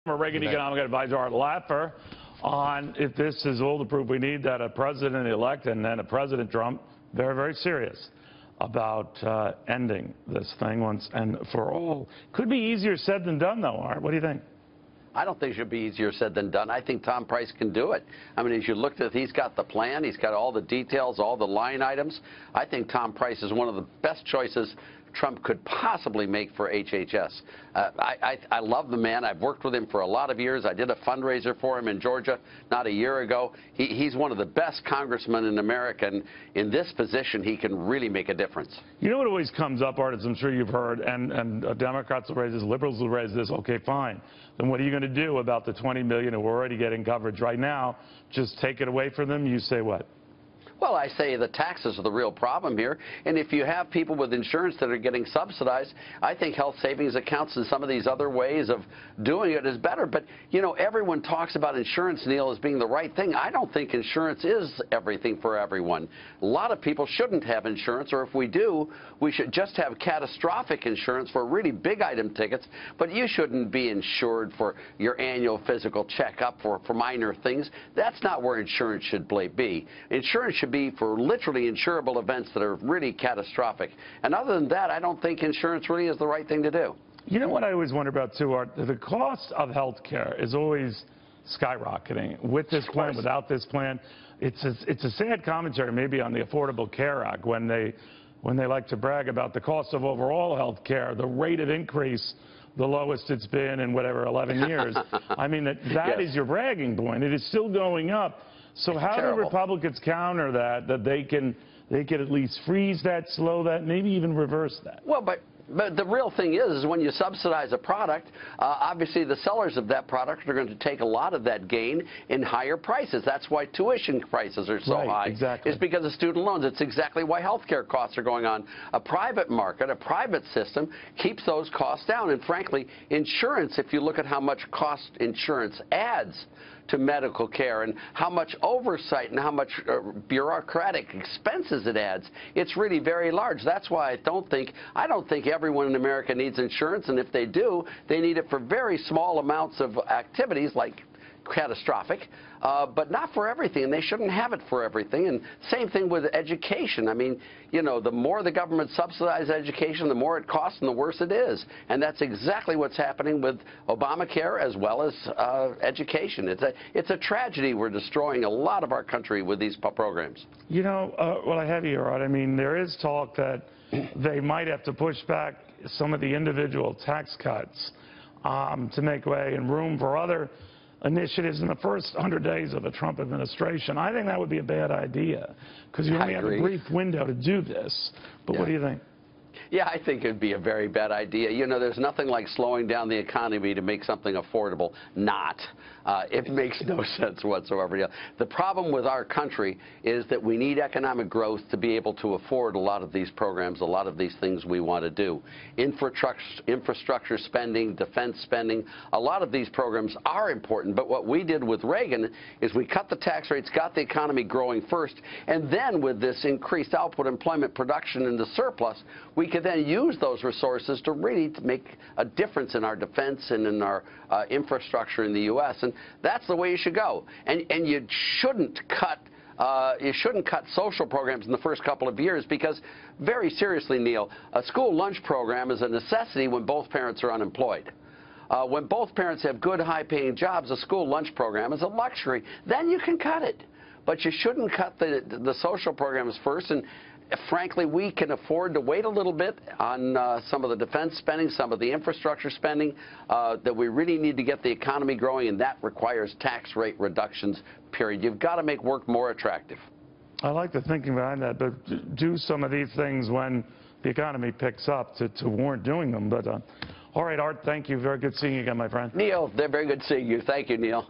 Reagan economic advisor Art Laffer on if this is all the proof we need that a president-elect and then a President Trump, very, very serious about ending this thing once and for all. Could be easier said than done, though, Art. What do you think? I don't think it should be easier said than done. I think Tom Price can do it. I mean, as you looked at, he's got the plan, he's got all the details, all the line items. I think Tom Price is one of the best choices Trump could possibly make for HHS. I love the man. I've worked with him for a lot of years. I did a fundraiser for him in Georgia not a year ago. He's one of the best congressmen in America, and in this position, he can really make a difference. You know what always comes up, Art, as I'm sure you've heard, and Democrats will raise this, liberals will raise this, okay, fine. Then what are you going to do about the 20 million who are already getting coverage right now? Just take it away from them? You say what? Well, I say the taxes are the real problem here. And if you have people with insurance that are getting subsidized, I think health savings accounts and some of these other ways of doing it is better. But, you know, everyone talks about insurance, Neil, as being the right thing. I don't think insurance is everything for everyone. A lot of people shouldn't have insurance, or if we do, we should just have catastrophic insurance for really big item tickets. But you shouldn't be insured for your annual physical checkup for minor things. That's not where insurance should be. Insurance should be for literally insurable events that are really catastrophic. And other than that, I don't think insurance really is the right thing to do. You know what I always wonder about, too, Art? The cost of health care is always skyrocketing. With this plan, without this plan, it's a sad commentary maybe on the Affordable Care Act when they like to brag about the cost of overall health care, the rate of increase, the lowest it's been in whatever 11 years. I mean, that is your bragging point. It is still going up. So how do Republicans counter that they can at least freeze that, slow that, maybe even reverse that? Well, but the real thing is when you subsidize a product, obviously the sellers of that product are going to take a lot of that gain in higher prices. That's why tuition prices are so high. Exactly. It's because of student loans. It's exactly why health care costs are going on. A private market, a private system keeps those costs down. And frankly, insurance, if you look at how much cost insurance adds to medical care and how much oversight and how much bureaucratic expenses it adds, it's really very large. That's why I don't think everyone in America needs insurance, and if they do, they need it for very small amounts of activities like catastrophic, but not for everything, and they shouldn't have it for everything. And same thing with education. I mean, you know, the more the government subsidizes education, the more it costs and the worse it is. And that's exactly what's happening with Obamacare as well as education. It's a tragedy. We're destroying a lot of our country with these programs. You know, well, I have you, Rod. I mean, there is talk that they might have to push back some of the individual tax cuts to make way and room for other initiatives in the first 100 days of the Trump administration. I think that would be a bad idea because you only have a brief window to do this. But what do you think? Yeah, I think it would be a very bad idea. You know, there's nothing like slowing down the economy to make something affordable not. It makes no sense whatsoever. The problem with our country is that we need economic growth to be able to afford a lot of these programs, a lot of these things we want to do. Infrastructure spending, defense spending, a lot of these programs are important. But what we did with Reagan is we cut the tax rates, got the economy growing first, and then with this increased output, employment, production, and the surplus, we could then use those resources to really make a difference in our defense and in our infrastructure in the U.S. And that's the way you should go. And you shouldn't cut social programs in the first couple of years because, very seriously, Neil, a school lunch program is a necessity when both parents are unemployed. When both parents have good, high-paying jobs, a school lunch program is a luxury. Then you can cut it. But you shouldn't cut the social programs first. And frankly, we can afford to wait a little bit on some of the defense spending, some of the infrastructure spending that we really need to get the economy growing, and that requires tax rate reductions, period. You've got to make work more attractive. I like the thinking behind that, but do some of these things when the economy picks up to warrant doing them. But all right, Art, thank you. Very good seeing you again, my friend. Neil, they're very good seeing you. Thank you, Neil.